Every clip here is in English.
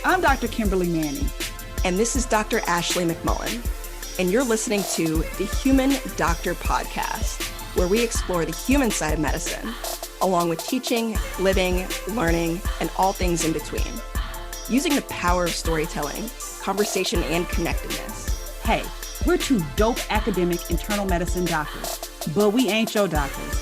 I'm Dr. Kimberly Manning. And this is Dr. Ashley McMullen. And you're listening to the Human Doctor Podcast, where we explore the human side of medicine, along with teaching, living, learning, and all things in between. Using the power of storytelling, conversation, and connectedness. Hey, we're two dope academic internal medicine doctors, but we ain't your doctors.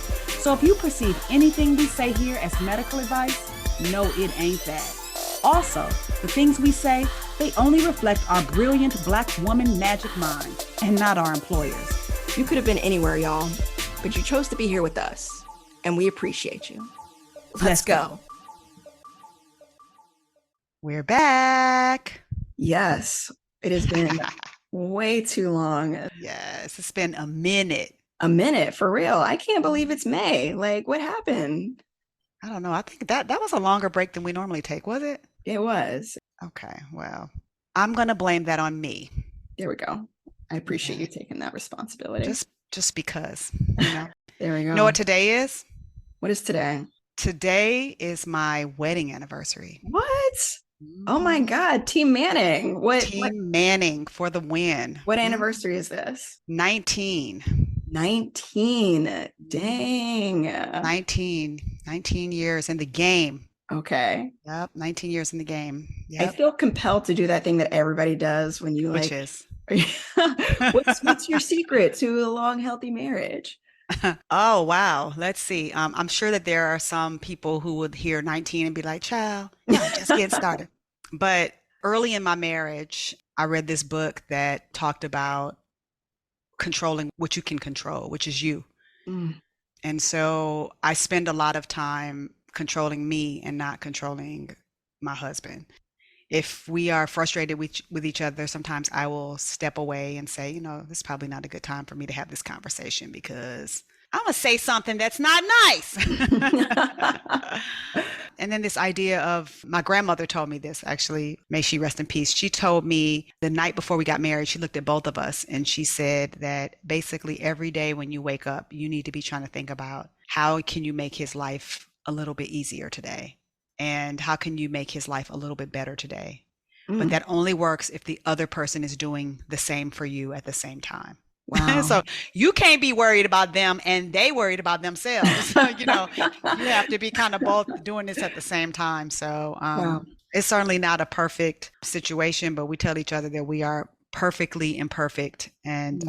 So if you perceive anything we say here as medical advice, no, it ain't that. Also, the things we say, they only reflect our brilliant Black woman magic mind and not our employers. You could have been anywhere, y'all, but you chose to be here with us, and we appreciate you. Let's go. We're back. Yes, it has been way too long. Yes, it's been a minute. A minute, for real. I can't believe it's May. Like, what happened? I don't know. I think that was a longer break than we normally take, was it? It was. Okay, well, I'm going to blame that on me. There we go. I appreciate you taking that responsibility. Just because, you know. There we go. You know what today is? What is today? Today is my wedding anniversary. What? Oh my God, Team Manning. Team Manning for the win. What anniversary is this? 19. 19. Dang. 19 years in the game. Okay. Yep, 19 years in the game. Yep. I feel compelled to do that thing that everybody does when you Which is? what's your secret to a long, healthy marriage? Oh, wow. Let's see. I'm sure that there are some people who would hear 19 and be like, child, just getting started. But early in my marriage, I read this book that talked about controlling what you can control, which is you. Mm. And so I spend a lot of time controlling me and not controlling my husband. If we are frustrated with each other, sometimes I will step away and say, this is probably not a good time for me to have this conversation because I'm going to say something that's not nice. And then this idea of, my grandmother told me this, actually, may she rest in peace. She told me the night before we got married, she looked at both of us and she said that basically every day when you wake up, you need to be trying to think about how can you make his life a little bit easier today? And how can you make his life a little bit better today? But that only works if the other person is doing the same for you at the same time. Wow. So you can't be worried about them and they worried about themselves. You have to be kind of both doing this at the same time. So Wow. It's certainly not a perfect situation, but we tell each other that we are perfectly imperfect and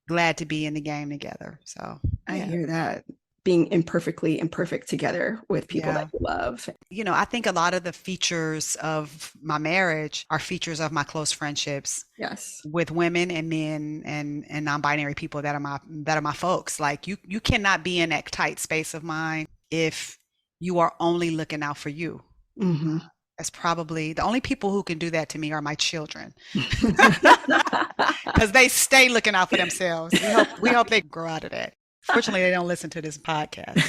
glad to be in the game together. So I hear that. Being imperfectly imperfect together with people that you love. I think a lot of the features of my marriage are features of my close friendships. Yes. With women and men and non-binary people that are my folks. Like you cannot be in that tight space of mine if you are only looking out for you. Mm-hmm. That's probably the only people who can do that to me are my children. Because they stay looking out for themselves. We hope they grow out of that. Fortunately, they don't listen to this podcast.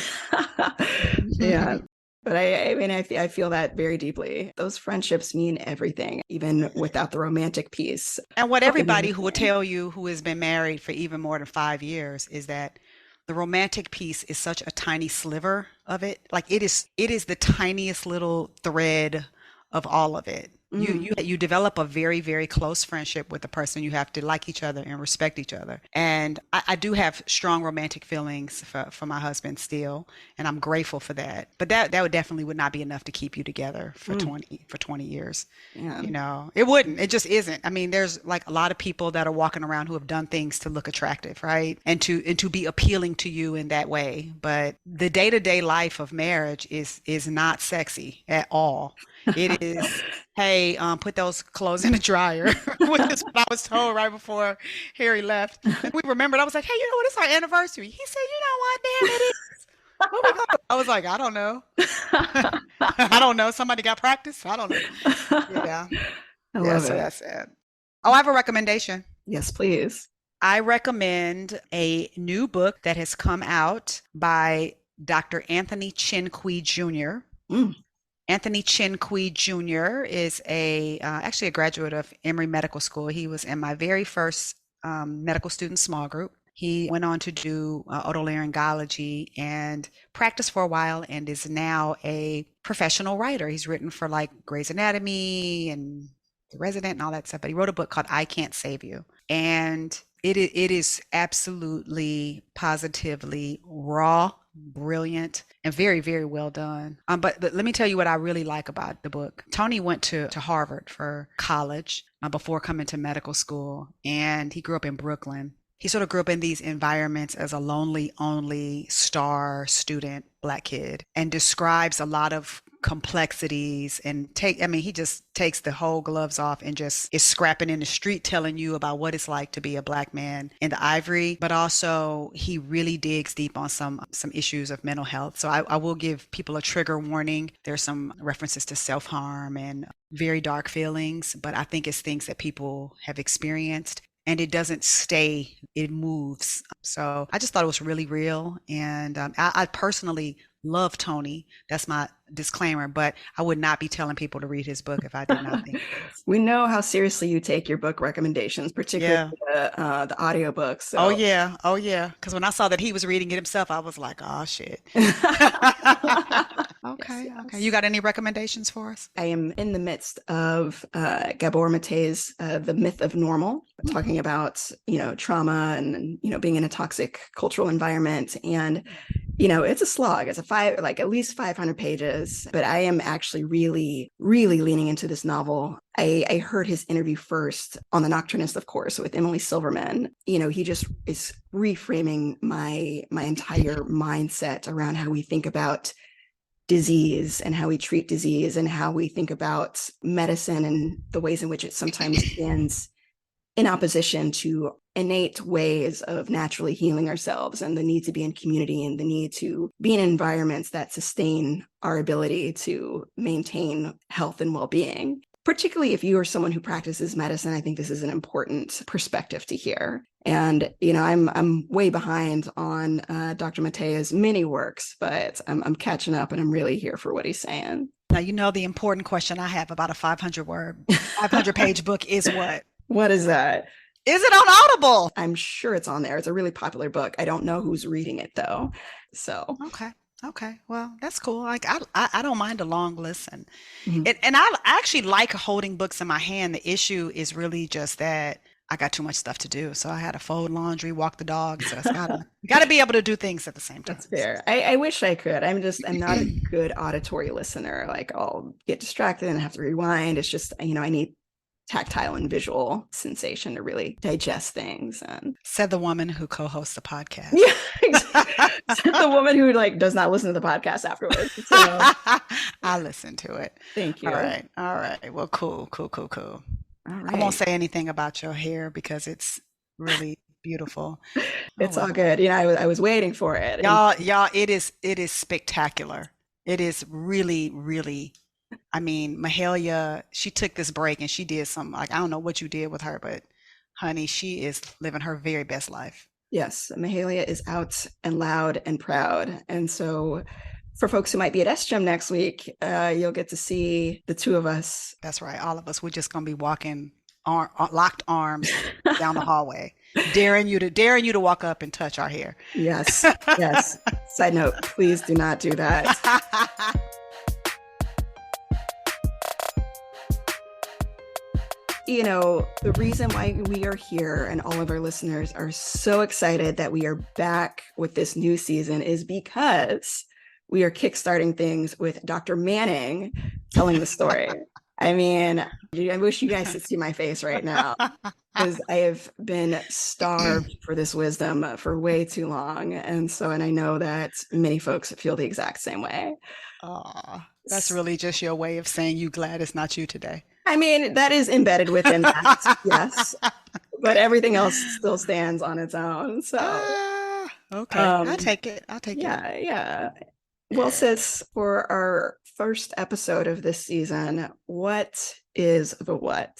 Yeah. But I feel that very deeply. Those friendships mean everything, even without the romantic piece. And what everybody who will tell you who has been married for even more than 5 years is that the romantic piece is such a tiny sliver of it. Like it is the tiniest little thread of all of it. You develop a very, very close friendship with the person. You have to like each other and respect each other. And I do have strong romantic feelings for my husband still, and I'm grateful for that. But that would not be enough to keep you together for 20 years. Yeah. It wouldn't. It just isn't. I mean, there's like a lot of people that are walking around who have done things to look attractive, right? And to be appealing to you in that way. But the day-to-day life of marriage is not sexy at all. It is, hey, put those clothes in the dryer, which is what I was told right before Harry left. And we remembered, I was like, hey, what, it's our anniversary. He said, what, damn it is. What we gonna do? I was like, I don't know. I don't know. Somebody got practice? I don't know. Yeah. I love it. So that's it. Oh, I have a recommendation. Yes, please. I recommend a new book that has come out by Dr. Anthony Chin-Kui Jr. Anthony Chin-Kui Jr. is actually a graduate of Emory Medical School. He was in my very first medical student small group. He went on to do otolaryngology and practiced for a while and is now a professional writer. He's written for like Grey's Anatomy and The Resident and all that stuff, but he wrote a book called I Can't Save You. And it is absolutely, positively raw, brilliant, and very, very well done. But let me tell you what I really like about the book. Tony went to Harvard for college before coming to medical school, and he grew up in Brooklyn. He sort of grew up in these environments as a lonely, only star student, Black kid, and describes a lot of complexities and he just takes the whole gloves off and just is scrapping in the street telling you about what it's like to be a Black man in the Ivory. But also he really digs deep on some issues of mental health. So I will give people a trigger warning. There's some references to self-harm and very dark feelings, but I think it's things that people have experienced. And it doesn't stay, it moves. So I just thought it was really real. And I personally love Tony. That's my disclaimer, but I would not be telling people to read his book if I did not think this. We know how seriously you take your book recommendations, particularly the audiobooks. So. Oh yeah. Because when I saw that he was reading it himself, I was like, oh shit. Okay. Yes. Okay. You got any recommendations for us? I am in the midst of Gabor Mate's The Myth of Normal, talking about, trauma and, being in a toxic cultural environment. And, it's a slog. It's at least 500 pages, but I am actually really, really leaning into this novel. I heard his interview first on The Nocturnist, of course, with Emily Silverman. He just is reframing my entire mindset around how we think about disease and how we treat disease and how we think about medicine and the ways in which it sometimes stands in opposition to innate ways of naturally healing ourselves, and the need to be in community and the need to be in environments that sustain our ability to maintain health and well-being. Particularly if you are someone who practices medicine, I think this is an important perspective to hear. And, I'm way behind on Dr. Mate's many works, but I'm catching up and I'm really here for what he's saying. Now, the important question I have about a 500 page book is what? What is that? Is it on Audible? I'm sure it's on there. It's a really popular book. I don't know who's reading it though. So. Okay. Well, that's cool. Like I don't mind a long listen. Mhm. And I actually like holding books in my hand. The issue is really just that I got too much stuff to do. So I had to fold laundry, walk the dog. So it's gotta be able to do things at the same time. That's fair. I wish I could. I'm not a good auditory listener. Like I'll get distracted and have to rewind. It's just, I need tactile and visual sensation to really digest things. And Said the woman who co-hosts the podcast. yeah, exactly. The woman who does not listen to the podcast afterwards. So I listen to it. thank you. All right. Well, cool. All right. I won't say anything about your hair because it's really beautiful. It's Oh, all well. good. I was waiting for it. Y'all, it is spectacular. It is really, really. I mean, Mahalia, she took this break and she did some, like, I don't know what you did with her, but honey, she is living her very best life. Yes, Mahalia is out and loud and proud. And so for folks who might be at SGEM next week, you'll get to see the two of us. That's right. All of us, we're just gonna be walking locked arms down the hallway, daring you to walk up and touch our hair. Yes, yes. Side note, please do not do that. The reason why we are here and all of our listeners are so excited that we are back with this new season is because we are kickstarting things with Dr. Manning telling the story. I mean, I wish you guys could see my face right now because I have been starved for this wisdom for way too long. And I know that many folks feel the exact same way. Aw, that's really just your way of saying you glad it's not you today. I mean, that is embedded within that, yes. But everything else still stands on its own. So, Okay, I'll take it. yeah. Well, sis, for our first episode of this season, what is the what?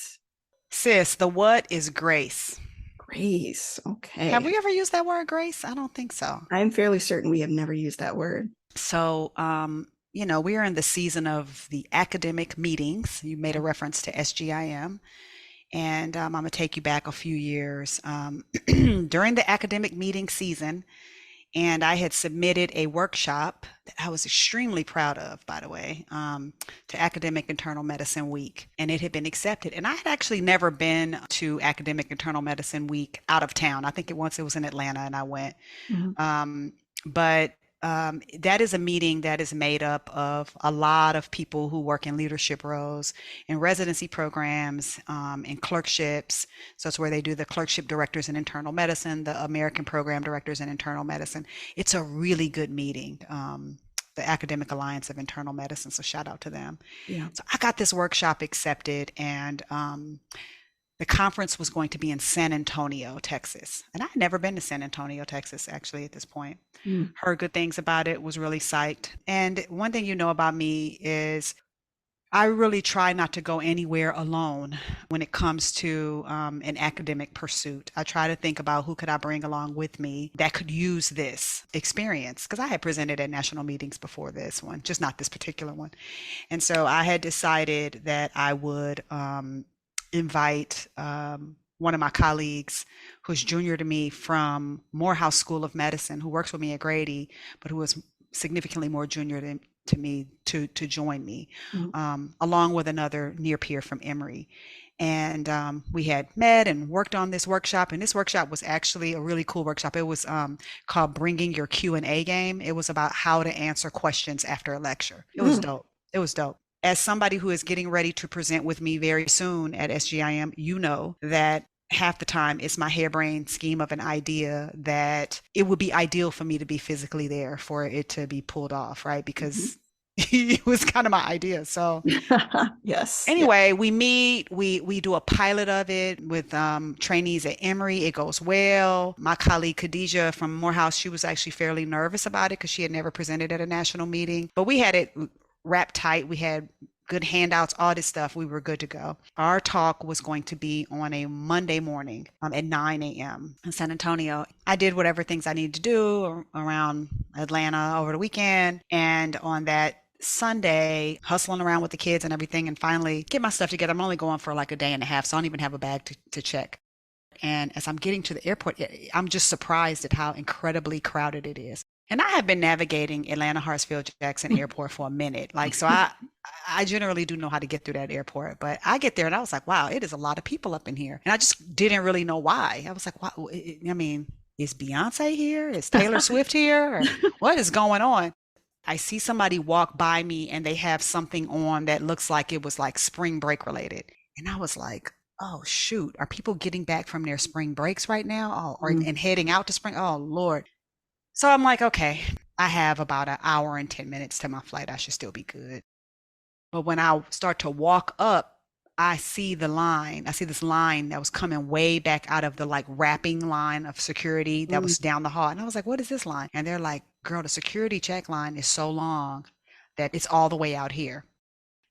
Sis, the what is grace. Grace. Okay. Have we ever used that word, grace? I don't think so. I'm fairly certain we have never used that word. So, we are in the season of the academic meetings. You made a reference to SGIM. And I'm going to take you back a few years. During the academic meeting season, and I had submitted a workshop that I was extremely proud of, by the way, to Academic Internal Medicine Week, and it had been accepted. And I had actually never been to Academic Internal Medicine Week out of town. I think it was in Atlanta, and I went. Mhm. But that is a meeting that is made up of a lot of people who work in leadership roles, in residency programs, in clerkships. So it's where they do the clerkship directors in internal medicine, the American program directors in internal medicine. It's a really good meeting. The Academic Alliance of Internal Medicine. So shout out to them. Yeah. So I got this workshop accepted, and the conference was going to be in San Antonio, Texas. And I had never been to San Antonio, Texas, actually, at this point. Mm. Heard good things about it, was really psyched. And one thing you know about me is I really try not to go anywhere alone when it comes to an academic pursuit. I try to think about who could I bring along with me that could use this experience, because I had presented at national meetings before this one, just not this particular one. And so I had decided that I would invite one of my colleagues who's junior to me from Morehouse School of Medicine, who works with me at Grady, but who was significantly more junior to me to join me, along with another near peer from Emory. And we had met and worked on this workshop, and this workshop was actually a really cool workshop. It was called Bringing Your Q&A Game. It was about how to answer questions after a lecture. It was dope. It was dope. As somebody who is getting ready to present with me very soon at SGIM, you know that half the time it's my harebrained scheme of an idea that it would be ideal for me to be physically there for it to be pulled off, right? Because it was kind of my idea. So Yes. anyway, we meet, we do a pilot of it with trainees at Emory. It goes well. My colleague Khadijah from Morehouse, she was actually fairly nervous about it because she had never presented at a national meeting, but we had it wrapped tight. We had good handouts, all this stuff. We were good to go. Our talk was going to be on a Monday morning at 9 a.m. in San Antonio. I did whatever things I needed to do around Atlanta over the weekend. And on that Sunday, hustling around with the kids and everything, and finally get my stuff together. I'm only going for like a day and a half, so I don't even have a bag to check. And as I'm getting to the airport, I'm just surprised at how incredibly crowded it is. And I have been navigating Atlanta Hartsfield Jackson Airport for a minute. Like, so I generally do know how to get through that airport, but I get there and I was like, wow, it is a lot of people up in here. And I just didn't really know why. I was like, wow, I mean, is Beyonce here? Is Taylor Swift here? Or what is going on? I see somebody walk by me and they have something on that looks like it was like spring break related. And I was like, oh shoot, are people getting back from their spring breaks right now? Oh, and heading out to spring? Oh Lord. So I'm like, okay, I have about an hour and 10 minutes to my flight. I should still be good. But when I start to walk up, I see the line. I see this line that was coming way back out of the like wrapping line of security that was down the hall. And I was like, what is this line? And they're like, girl, the security check line is so long that it's all the way out here.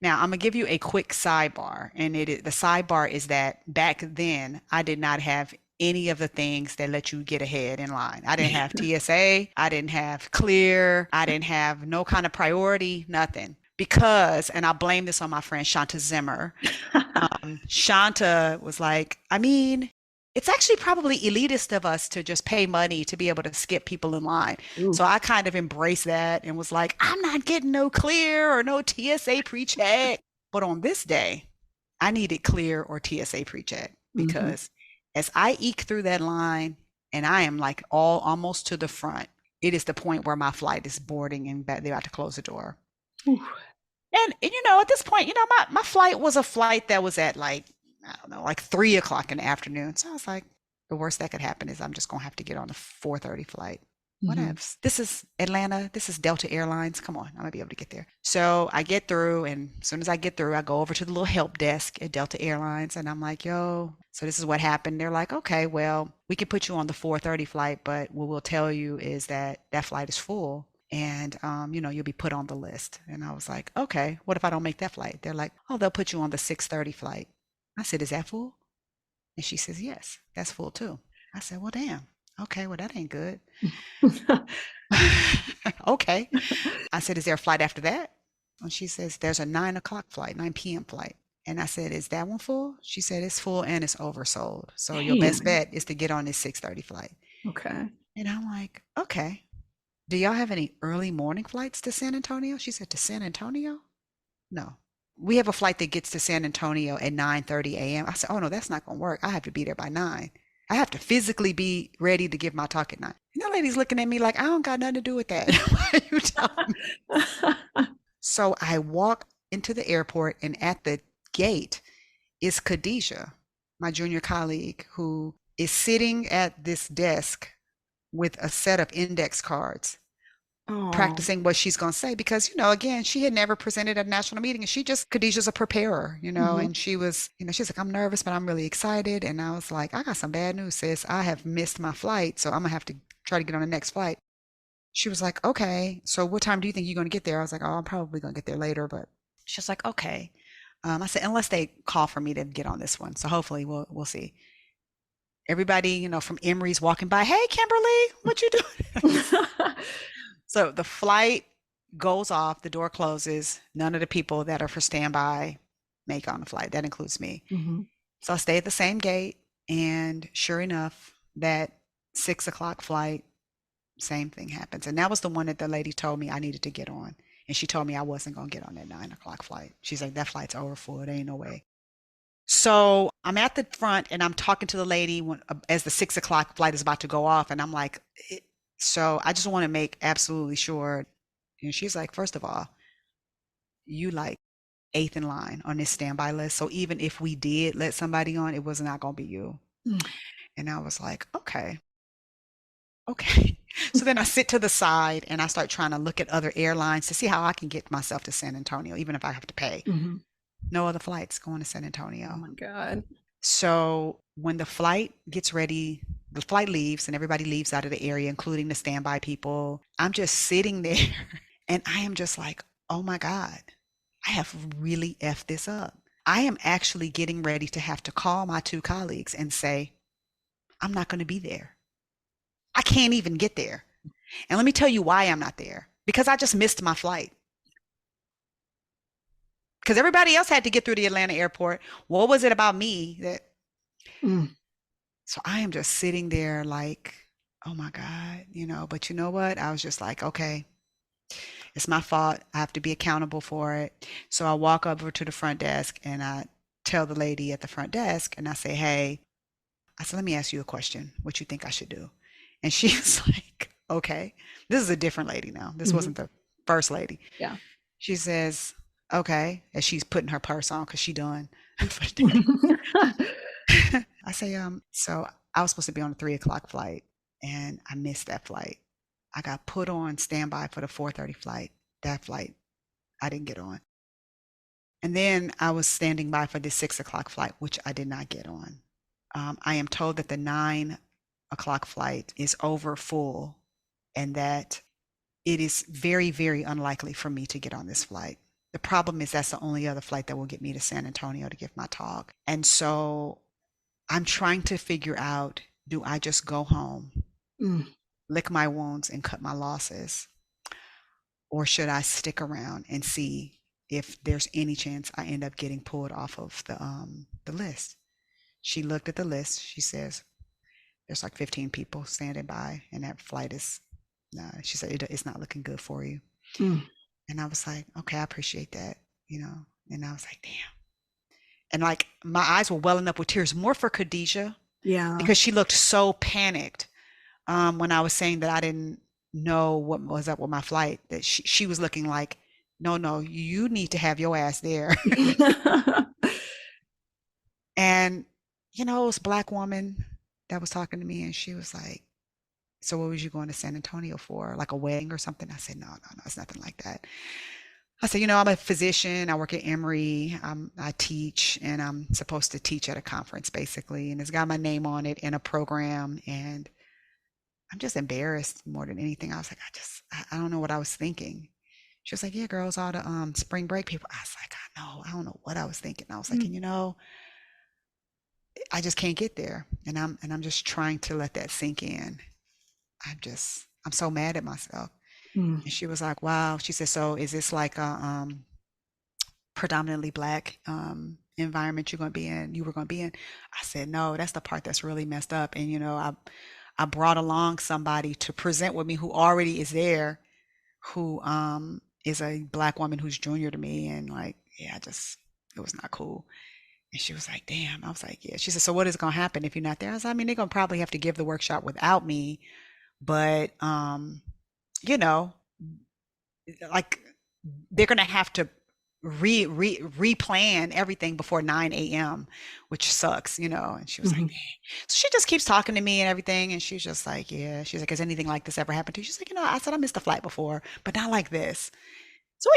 Now, I'm gonna give you a quick sidebar, and the sidebar is that back then I did not have any of the things that let you get ahead in line. I didn't have TSA, I didn't have clear, I didn't have no kind of priority, nothing. Because, and I blame this on my friend Shanta Zimmer. Shanta was like, I mean, it's actually probably elitist of us to just pay money to be able to skip people in line. Ooh. So I kind of embraced that and was like, I'm not getting no clear or no TSA pre-check. But on this day, I needed clear or TSA pre-check because as I eke through that line and I am like almost to the front, it is the point where my flight is boarding and they're about to close the door. Ooh. And you know, at this point, you know, my flight was a flight that was at like, I don't know, like 3 o'clock in the afternoon. So I was like, the worst that could happen is I'm just gonna have to get on the 4:30 flight. Whatever. This is Atlanta. This is Delta Airlines. Come on, I'm gonna be able to get there. So I get through, and as soon as I get through, I go over to the little help desk at Delta Airlines, and I'm like, yo, so this is what happened. They're like, okay, well, we can put you on the 4:30 flight, but what we'll tell you is that that flight is full. And, you know, you'll be put on the list. And I was like, okay, what if I don't make that flight? They're like, oh, they'll put you on the 6:30 flight. I said, is that full? And she says, yes, that's full too. I said, well, damn. Okay, well, that ain't good. Okay. I said, is there a flight after that? And she says, there's a 9 o'clock flight, 9 p.m. flight. And I said, is that one full? She said, it's full and it's oversold. So your best Dang. bet is to get on this 6:30 flight. Okay. And I'm like, okay. Do y'all have any early morning flights to San Antonio? She said, to San Antonio? No. We have a flight that gets to San Antonio at 9:30 a.m. I said, oh no, that's not going to work. I have to be there by 9. I have to physically be ready to give my talk at 9. And that lady's looking at me like, I don't got nothing to do with that. Why are you telling me? So I walk into the airport, and at the gate is Khadijah, my junior colleague, who is sitting at this desk with a set of index cards, Oh. practicing what she's going to say. Because, again, she had never presented at a national meeting, and Khadijah's a preparer, and she was, she's like, I'm nervous, but I'm really excited. And I was like, I got some bad news, sis. I have missed my flight, so I'm going to have to try to get on the next flight. She was like, okay, so what time do you think you're going to get there? I was like, oh, I'm probably going to get there later, but she's like, okay. I said, unless they call for me to get on this one. So hopefully we'll see. Everybody, from Emory's walking by. Hey, Kimberly, what you doing? So the flight goes off, the door closes. None of the people that are for standby make on the flight. That includes me. So I stay at the same gate, and sure enough, that 6 o'clock flight, same thing happens. And that was the one that the lady told me I needed to get on. And she told me I wasn't going to get on that 9 o'clock flight. She's like, that flight's over full. There ain't no way. So I'm at the front, and I'm talking to the lady as the 6 o'clock flight is about to go off. And I'm like, so I just want to make absolutely sure. And she's like, first of all, you like 8th in line on this standby list. So even if we did let somebody on, it was not going to be you. And I was like, okay. So then I sit to the side, and I start trying to look at other airlines to see how I can get myself to San Antonio, even if I have to pay. No other flights going to San Antonio. Oh my God. So when the flight gets ready, the flight leaves, and everybody leaves out of the area, including the standby people. I'm just sitting there, and I am just like, oh my God, I have really effed this up. I am actually getting ready to have to call my 2 colleagues and say, I'm not going to be there. I can't even get there. And let me tell you why I'm not there. Because I just missed my flight. Because everybody else had to get through the Atlanta airport. What was it about me that? So I am just sitting there like, oh my God, but you know what? I was just like, okay, it's my fault. I have to be accountable for it. So I walk over to the front desk, and I tell the lady at the front desk, and I say, hey, I said, let me ask you a question. What you think I should do? And she's like, okay. This is a different lady now. This wasn't the first lady. Yeah. She says, okay. As she's putting her purse on because she done. I say, so I was supposed to be on a 3 o'clock flight, and I missed that flight. I got put on standby for the 4:30 flight. That flight, I didn't get on. And then I was standing by for the 6 o'clock flight, which I did not get on. I am told that the 9 o'clock flight is over full, and that it is very, very unlikely for me to get on this flight. The problem is that's the only other flight that will get me to San Antonio to give my talk. And so I'm trying to figure out, do I just go home, lick my wounds, and cut my losses? Or should I stick around and see if there's any chance I end up getting pulled off of the list? She looked at the list. She says, there's like 15 people standing by, and that flight is, she said, it's not looking good for you. And I was like, okay, I appreciate that, and I was like, damn. And like my eyes were welling up with tears, more for Khadijah. Yeah. Because she looked so panicked when I was saying that I didn't know what was up with my flight, that she was looking like, no, you need to have your ass there. And, it was a Black woman that was talking to me, and she was like, so what was you going to San Antonio for? Like a wedding or something? I said, no, it's nothing like that. I said, I'm a physician. I work at Emory. I teach, and I'm supposed to teach at a conference, basically. And it's got my name on it in a program. And I'm just embarrassed more than anything. I was like, I don't know what I was thinking. She was like, yeah, girls, all the spring break people. I was like, I don't know what I was thinking. I was like, and I just can't get there. And I'm just trying to let that sink in. I'm so mad at myself. And she was like, wow. She said, so is this like a predominantly Black environment you were going to be in. I said, no, that's the part that's really messed up. And, I brought along somebody to present with me who already is there, who is a Black woman who's junior to me. And like, yeah, it was not cool. And she was like, damn. I was like, yeah. She said, so what is going to happen if you're not there? I said, I mean, they're going to probably have to give the workshop without me. But, you know, like they're going to have to replan everything before 9 a.m., which sucks, And she was like, dang. So she just keeps talking to me and everything. And she's just like, yeah. She's like, has anything like this ever happened to you? She's like, I said, I missed a flight before, but not like this. So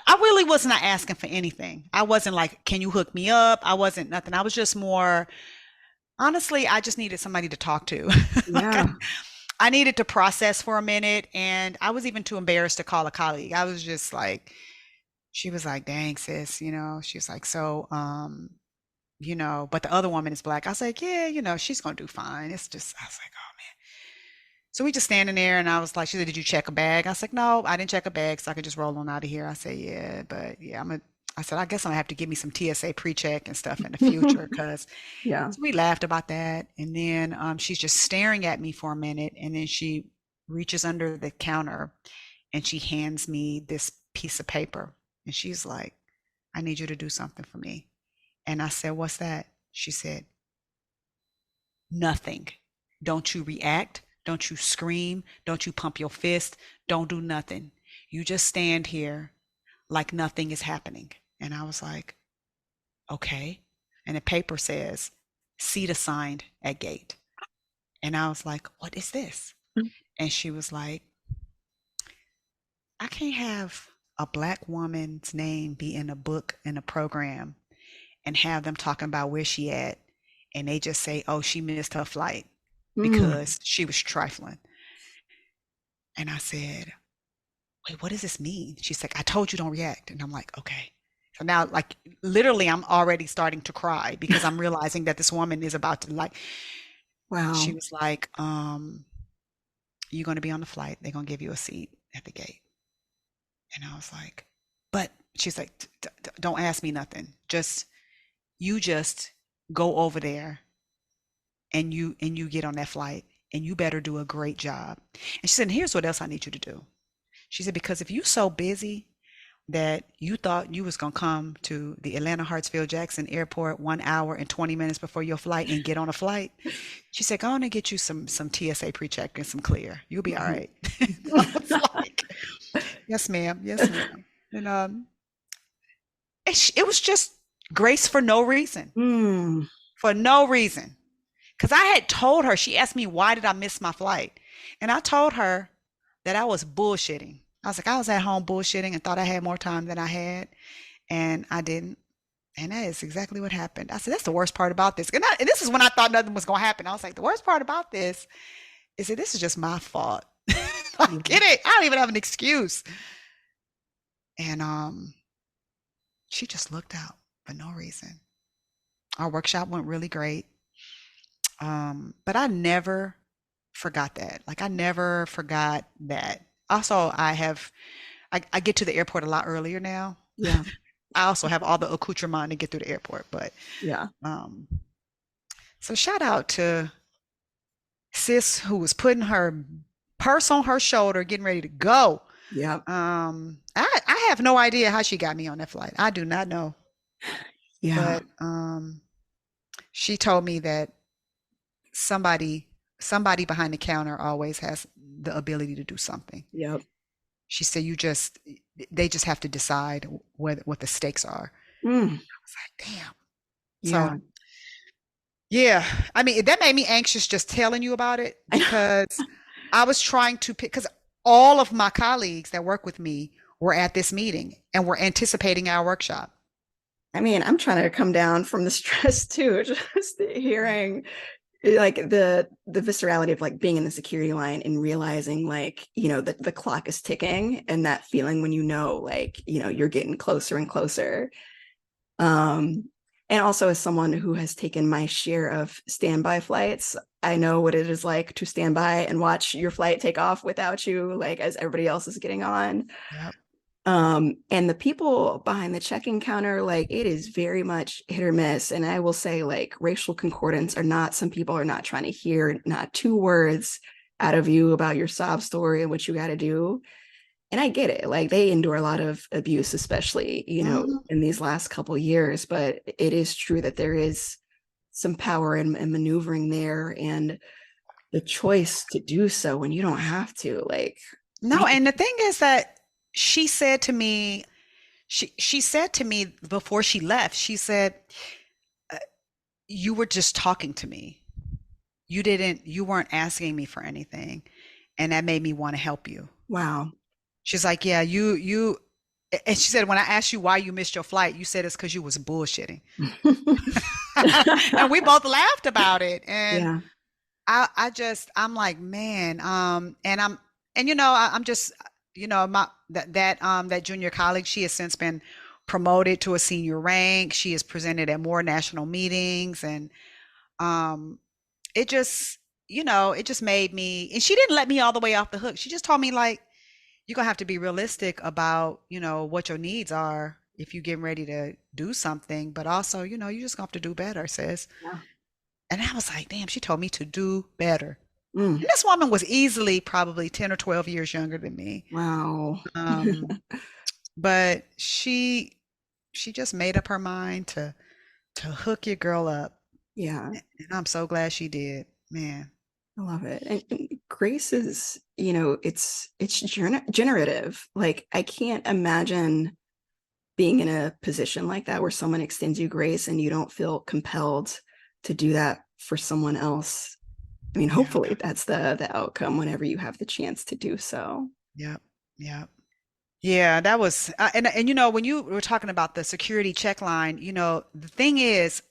I really was not asking for anything. I wasn't like, can you hook me up? I wasn't nothing. I was just more, honestly, I just needed somebody to talk to. Yeah. I needed to process for a minute. And I was even too embarrassed to call a colleague. I was just like, she was like, dang, sis, she was like, so, but the other woman is Black. I was like, yeah, she's going to do fine. It's just, I was like, oh man. So we just standing there and I was like, she said, did you check a bag? I was like, no, I didn't check a bag. So I could just roll on out of here. I said, yeah, but yeah, I said, I guess I'm gonna have to give me some TSA pre-check and stuff in the future. Cause Yeah. so we laughed about that. And then she's just staring at me for a minute. And then she reaches under the counter and she hands me this piece of paper. And she's like, I need you to do something for me. And I said, what's that? She said, nothing. Don't you react. Don't you scream. Don't you pump your fist. Don't do nothing. You just stand here like nothing is happening. And I was like, okay. And the paper says, seat assigned at gate. And I was like, what is this? And she was like, I can't have a Black woman's name be in a book, in a program, and have them talking about where she at. And they just say, oh, she missed her flight because she was trifling. And I said, wait, what does this mean? She's like, I told you don't react. And I'm like, okay. So now, like, literally, I'm already starting to cry because I'm realizing that this woman is about to, like, Wow. She was like, you're going to be on the flight. They're going to give you a seat at the gate. And I was like, but she's like, don't ask me nothing. You just go over there and you get on that flight and you better do a great job. And she said, and here's what else I need you to do. She said, because if you're so busy that you thought you was going to come to the Atlanta Hartsfield-Jackson Airport 1 hour and 20 minutes before your flight and get on a flight, she said, go on and get you some TSA pre-check and some clear. You'll be all right. I was like, yes, ma'am. Yes, ma'am. And it was just grace for no reason. For no reason. Because I had told her, she asked me, why did I miss my flight? And I told her that I was bullshitting. I was like, I was at home bullshitting and thought I had more time than I had. And I didn't. And that is exactly what happened. I said, that's the worst part about this. And this is when I thought nothing was going to happen. I was like, the worst part about this is that this is just my fault. I get it. I don't even have an excuse. And she just looked out for no reason. Our workshop went really great. But I never forgot that. Like, I never forgot that. Also, I get to the airport a lot earlier now. Yeah. I also have all the accoutrement to get through the airport, but yeah. So shout out to sis who was putting her purse on her shoulder, getting ready to go. Yeah. I have no idea how she got me on that flight. I do not know. Yeah. But she told me that somebody behind the counter always has the ability to do something. Yep. She said, they just have to decide what the stakes are. I was like, damn. Yeah. So, yeah. I mean, that made me anxious just telling you about it because I was trying to pick, because all of my colleagues that work with me were at this meeting and were anticipating our workshop. I mean, I'm trying to come down from the stress too, just hearing like the viscerality of like being in the security line and realizing like, that the clock is ticking and that feeling when like, you're getting closer and closer. And also as someone who has taken my share of standby flights, I know what it is like to stand by and watch your flight take off without you, like as everybody else is getting on. Yep. And the people behind the check-in counter, like it is very much hit or miss. And I will say, like, racial concordance are not, some people are not trying to hear not 2 words out of you about your sob story and what you got to do. And I get it. Like they endure a lot of abuse, especially, Mhm. in these last couple of years, but it is true that there is some power and maneuvering there, and the choice to do so when you don't have to, like, No, and the thing is that she said to me, she said to me before she left, she said, "Uh, you were just talking to me. You weren't asking me for anything, and that made me want to help you." wow. She's like, "Yeah, and she said, when I asked you why you missed your flight, you said it's because you was bullshitting." And we both laughed about it. And Yeah. I'm like, man, I'm just, that junior colleague, she has since been promoted to a senior rank. She is presented at more national meetings, and um, it just, it just made me, and she didn't let me all the way off the hook. She just told me, like, you're gonna have to be realistic about, what your needs are if you're getting ready to do something, but also, you just gonna have to do better, sis. Yeah. And I was like, damn, she told me to do better. Mm, And this woman was easily probably 10 or 12 years younger than me. wow. Um, but she just made up her mind to hook your girl up. Yeah. And I'm so glad she did, man. I love it. And grace is, it's generative. Like I can't imagine being in a position like that where someone extends you grace and you don't feel compelled to do that for someone else. I mean, Yeah. hopefully that's the outcome whenever you have the chance to do so. Yep. Yep. Yeah, that was, and when you were talking about the security check line, the thing is,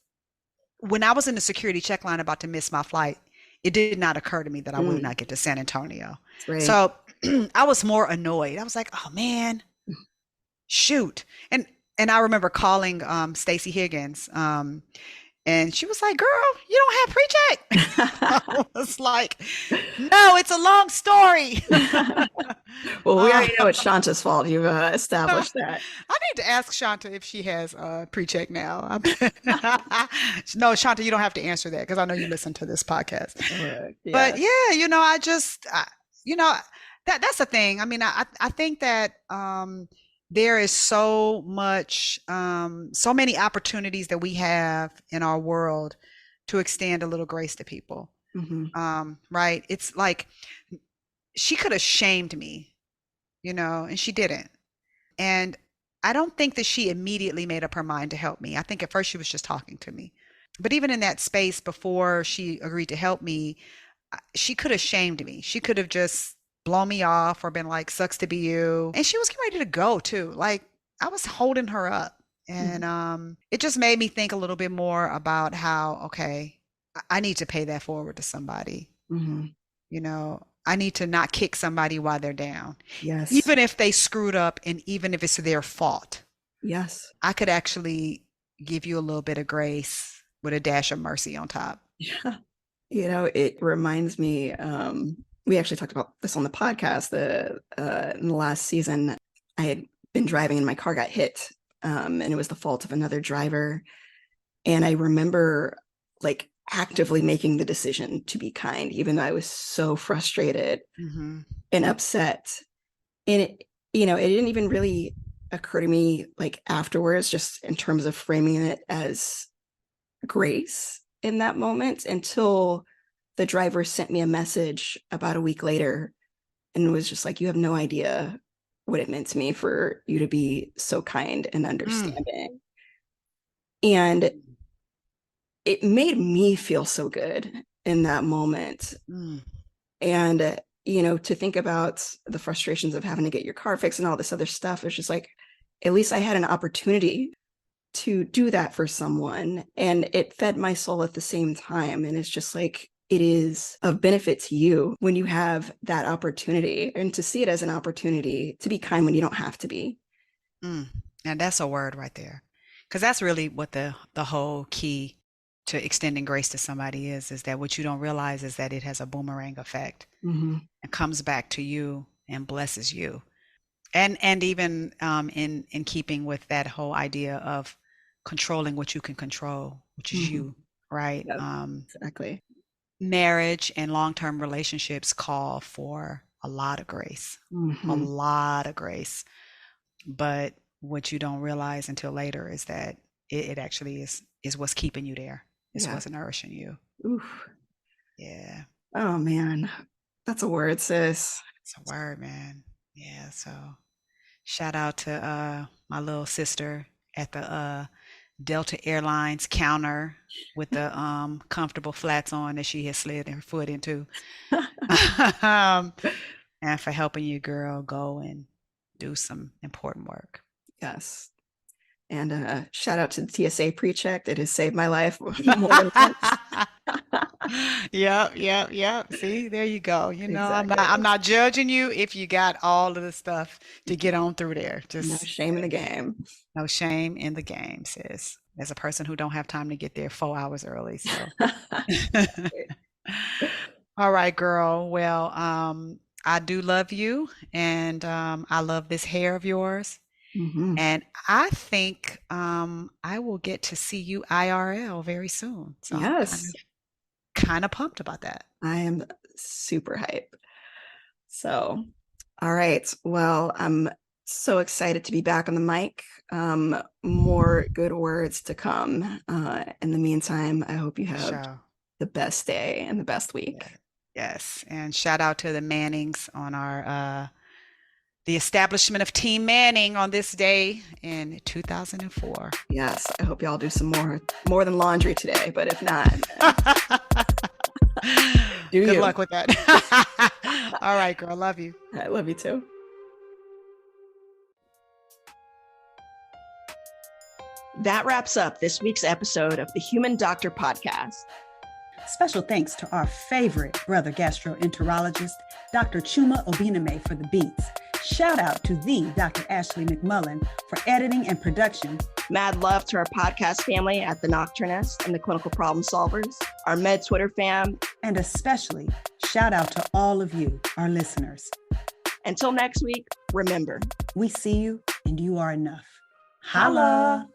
when I was in the security check line about to miss my flight, it did not occur to me that I would Mm, not get to San Antonio. that's right. So I was more annoyed. I was like, oh man, shoot. And I remember calling Stacy Higgins, and she was like, girl, you don't have pre-check. I was like, no, it's a long story. Well, we Uh, already know it's Shanta's fault. You've established that. I need to ask Shanta if she has pre-check now. No, Shanta, you don't have to answer that because I know you listen to this podcast. But Yeah. yeah, you know, that's the thing. I mean, I think that there is so much, so many opportunities that we have in our world to extend a little grace to people. Hmm. Right? It's like she could have shamed me, and she didn't. And I don't think that she immediately made up her mind to help me. I think at first she was just talking to me. But even in that space before she agreed to help me, she could have shamed me. She could have just blown me off or been like, sucks to be you. And she was getting ready to go too. Like I was holding her up. And it just made me think a little bit more about how, okay, I need to pay that forward to somebody. Hmm. I need to not kick somebody while they're down, Yes. even if they screwed up and even if it's their fault. Yes. I could actually give you a little bit of grace with a dash of mercy on top. Yeah. It reminds me, we actually talked about this on the podcast, in the last season. I had been driving and my car got hit, and it was the fault of another driver. And I remember like actively making the decision to be kind, even though I was so frustrated Hmm. and upset. And it didn't even really occur to me like afterwards, just in terms of framing it as grace in that moment, until the driver sent me a message about a week later and was just like, you have no idea what it meant to me for you to be so kind and Mm. understanding. And it made me feel so good in that moment. Mm. And, to think about the frustrations of having to get your car fixed and all this other stuff, it's just like, at least I had an opportunity to do that for someone, and it fed my soul at the same time. And it's just like, it is of benefit to you when you have that opportunity, and to see it as an opportunity to be kind when you don't have to be. Mm. And that's a word right there. Because that's really what the whole key to extending grace to somebody is that what you don't realize is that it has a boomerang effect. Mm-hmm. It comes back to you and blesses you. And even in keeping with that whole idea of controlling what you can control, which is Mhm. you, right? Yep, exactly. Marriage and long-term relationships call for a lot of grace, a Hmm. lot of grace. But what you don't realize until later is that it actually is what's keeping you there. It's Yeah. what's nourishing you. Oof. Yeah, Oh man, that's a word, sis. it's a word, man. Yeah, so shout out to my little sister at the Delta Airlines counter with the comfortable flats on that she has slid her foot into. um, and for helping you, girl, go and do some important work. Yes. And shout out to the TSA pre-check. It has saved my life more than once. Yep, yep, yep. See, there you go. Exactly. I'm not judging you if you got all of the stuff to get on through there. No Just shame in the game. no shame in the game, sis. As a person who don't have time to get there 4 hours early, so. All right, girl. Well, I do love you, and I love this hair of yours. Hmm. And I think I will get to see you IRL very soon. So I'm Yes, kind of pumped about that. I am super hype. So, all right. Well, I'm so excited to be back on the mic. More good words to come. In the meantime, I hope you For have sure. the best day and the best Yeah. week. Yes. And shout out to the Mannings on our the establishment of Team Manning on this day in 2004. Yes, I hope y'all do some more than laundry today, but if not, do Good you. luck with that. All right, girl. Love you. I love you too. That wraps up this week's episode of the Human Doctor Podcast. Special thanks to our favorite brother gastroenterologist, Dr. Chuma Obiname, for the beats. Shout out to the Dr. Ashley McMullen for editing and production. Mad love to our podcast family at The Nocturnist and the Clinical Problem Solvers, our Med Twitter fam. And especially shout out to all of you, our listeners. Until next week, remember, we see you and you are enough. Holla!